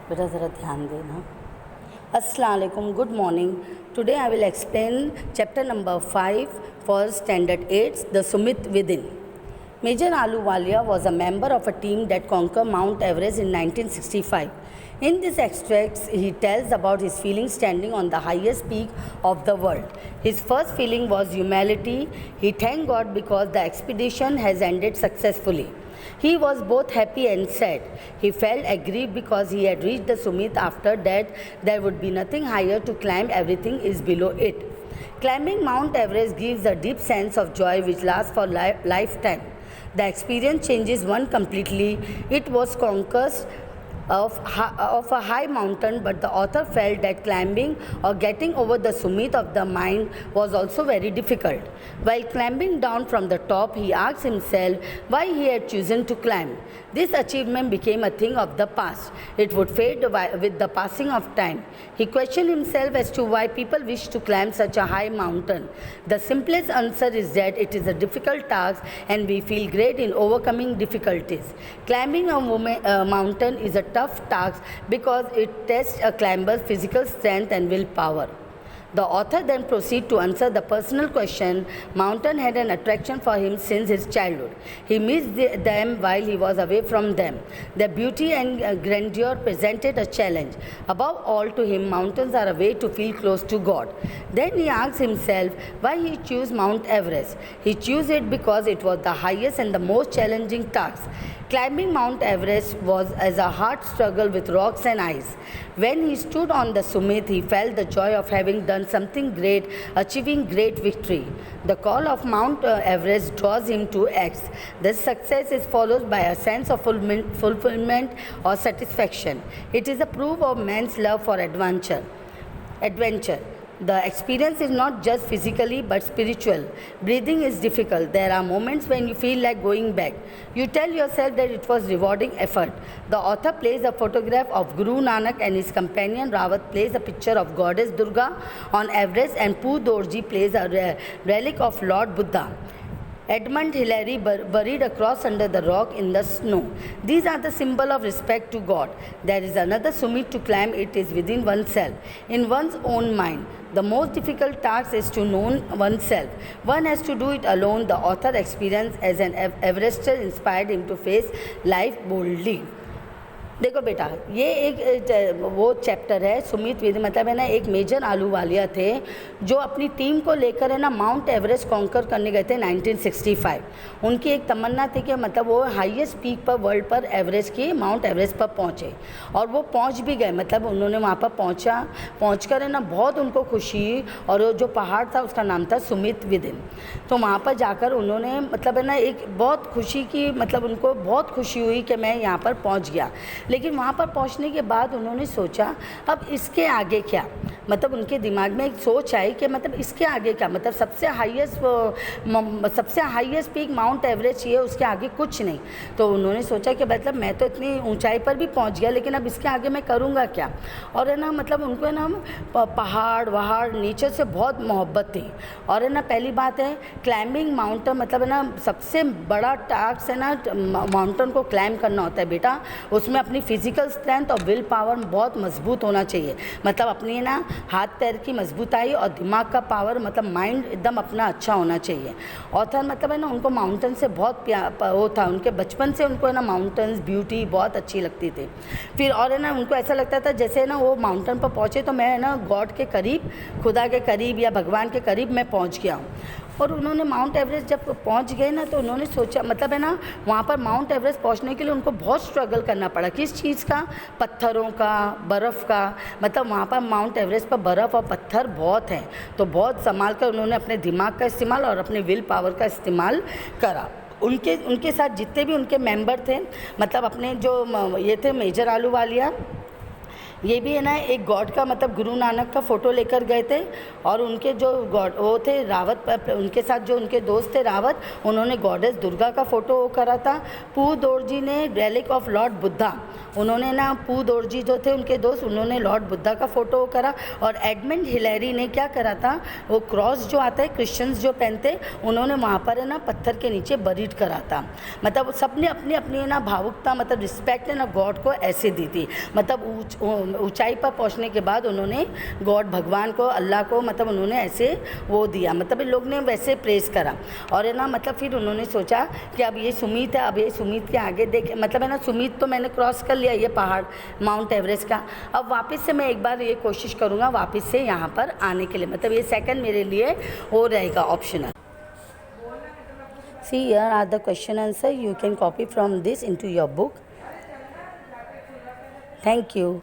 बेटा ज़रा ध्यान देना। अस्सलाम वालेकुम, good morning. Today I will explain chapter number 5 for standard 8, The Sumit Within. Major Ahluwalia was a member of a team that conquered Mount Everest in 1965. In this extract, he tells about his feelings standing on the highest peak of the world. His first feeling was humility. He thanked God because the expedition has ended successfully. He was both happy and sad. He felt aggrieved because he had reached the summit. After that, there would be nothing higher to climb, everything is below it. Climbing Mount Everest gives a deep sense of joy which lasts for lifetime. The experience changes one completely. It was conquest of a high mountain, but the author felt that climbing or getting over the summit of the mind was also very difficult. While climbing down from the top, he asked himself why he had chosen to climb. This achievement became a thing of the past. It would fade with the passing of time. He questioned himself as to why people wish to climb such a high mountain. The simplest answer is that it is a difficult task and we feel great in overcoming difficulties. Climbing a mountain is a tough task because it tests a climber's physical strength and willpower. The author then proceeds to answer the personal question. Mountain had an attraction for him since his childhood. He missed them while he was away from them. Their beauty and grandeur presented a challenge. Above all, to him, mountains are a way to feel close to God. Then he asks himself why he chose Mount Everest. He chose it because it was the highest and the most challenging task. Climbing Mount Everest was as a hard struggle with rocks and ice. When he stood on the summit, he felt the joy of having done something great, achieving great victory. The call of Mount Everest draws him to act. This success is followed by a sense of fulfillment or satisfaction. It is a proof of man's love for adventure. The experience is not just physically but spiritual. Breathing is difficult. There are moments when you feel like going back. You tell yourself that it was rewarding effort. The author plays a photograph of Guru Nanak and his companion Rawat plays a picture of Goddess Durga on Everest, and Poo Dorji plays a relic of Lord Buddha. Edmund Hillary buried a cross under the rock in the snow. These are the symbol of respect to God. There is another summit to climb. It is within oneself, in one's own mind. The most difficult task is to know oneself. One has to do it alone. The author experience as an Everester inspired him to face life boldly. देखो बेटा, ये एक वो chapter है Sumit within, मतलब है ना, एक मेजर आलूवालिया थे जो अपनी टीम को लेकर है ना माउंट एवरेस्ट कॉन्कर करने गए थे 1965। उनकी एक तमन्ना थी कि मतलब वो हाईएस्ट पीक पर वर्ल्ड पर एवरेस्ट की माउंट एवरेस्ट पर पहुँचे, और वो पहुँच भी गए। मतलब उन्होंने वहाँ पर पहुँचकर है ना बहुत उनको खुशी, और वो जो पहाड़ था उसका नाम था सुमित विदिन। तो वहाँ पर जाकर उन्होंने मतलब है ना एक बहुत खुशी की, मतलब उनको बहुत खुशी हुई कि मैं यहाँ पर पहुँच गया। लेकिन वहाँ पर पहुँचने के बाद उन्होंने सोचा अब इसके आगे क्या, मतलब उनके दिमाग में एक सोच आई कि मतलब इसके आगे क्या, मतलब सबसे हाईएस्ट पीक माउंट एवरेस्ट ही है, उसके आगे कुछ नहीं। तो उन्होंने सोचा कि मतलब मैं तो इतनी ऊंचाई पर भी पहुँच गया, लेकिन अब इसके आगे मैं करूँगा क्या। और है ना मतलब उनको है ना पहाड़ वहाड़ नेचर से बहुत मोहब्बत थी। और है ना पहली बात है क्लाइंबिंग माउंटेन, मतलब है ना सबसे बड़ा टास्क है ना माउंटेन को क्लाइंब करना होता है बेटा। उसमें अपनी फिजिकल स्ट्रेंथ और विल पावर बहुत मजबूत होना चाहिए, मतलब अपनी ना हाथ पैर की मजबूताई और दिमाग का पावर, मतलब माइंड एकदम अपना अच्छा होना चाहिए। ऑथर मतलब है ना उनको माउंटेन से बहुत वो था, उनके बचपन से उनको है ना माउंटेन्स ब्यूटी बहुत अच्छी लगती थी। फिर और है ना उनको ऐसा लगता था जैसे ना वो माउंटेन पर पहुँचे तो मैं है ना गॉड के करीब, खुदा के करीब या भगवान के करीब मैं पहुँच गया हूँ। और उन्होंने माउंट एवरेस्ट जब पहुंच गए ना तो उन्होंने सोचा, मतलब है ना वहाँ पर माउंट एवरेस्ट पहुँचने के लिए उनको बहुत स्ट्रगल करना पड़ा। किस चीज़ का? पत्थरों का, बर्फ़ का। मतलब वहाँ पर माउंट एवरेस्ट पर बर्फ़ और पत्थर बहुत हैं, तो बहुत संभाल कर उन्होंने अपने दिमाग का इस्तेमाल और अपने विल पावर का इस्तेमाल करा। उनके साथ जितने भी उनके मेंबर थे, मतलब अपने जो ये थे मेजर आलूवालिया, ये भी है ना एक गॉड का मतलब गुरु नानक का फ़ोटो लेकर गए थे और उनके जो गॉड वो थे रावत, उनके साथ जो उनके दोस्त थे रावत, उन्होंने गॉडेस दुर्गा का फ़ोटो करा था। पू दोरजी ने रेलिक ऑफ लॉर्ड बुद्धा, उन्होंने ना पू दोरजी जो थे उनके दोस्त, उन्होंने लॉर्ड बुद्धा का फ़ोटो करा। और एडमंड हिलेरी ने क्या करा था, वो क्रॉस जो आता है क्रिश्चियंस जो पहनते, उन्होंने वहाँ पर है ना पत्थर के नीचे बरीड करा था। मतलब सबने अपनी अपनी ना भावुकता मतलब रिस्पेक्ट है ना गॉड को ऐसे दी थी। मतलब ऊंचाई पर पहुंचने के बाद उन्होंने गॉड भगवान को, अल्लाह को मतलब उन्होंने ऐसे वो दिया, मतलब इन लोग ने वैसे प्रेस करा। और है ना मतलब फिर उन्होंने सोचा कि अब ये सुमित है, अब ये सुमित के आगे देख मतलब है ना सुमित तो मैंने क्रॉस कर लिया ये पहाड़ माउंट एवरेस्ट का, अब वापस से मैं एक बार ये कोशिश करूँगा वापस से यहाँ पर आने के लिए, मतलब ये सेकंड मेरे लिए वो रहेगा optional. See, here are the question answer. You can copy from this into your book. Thank you.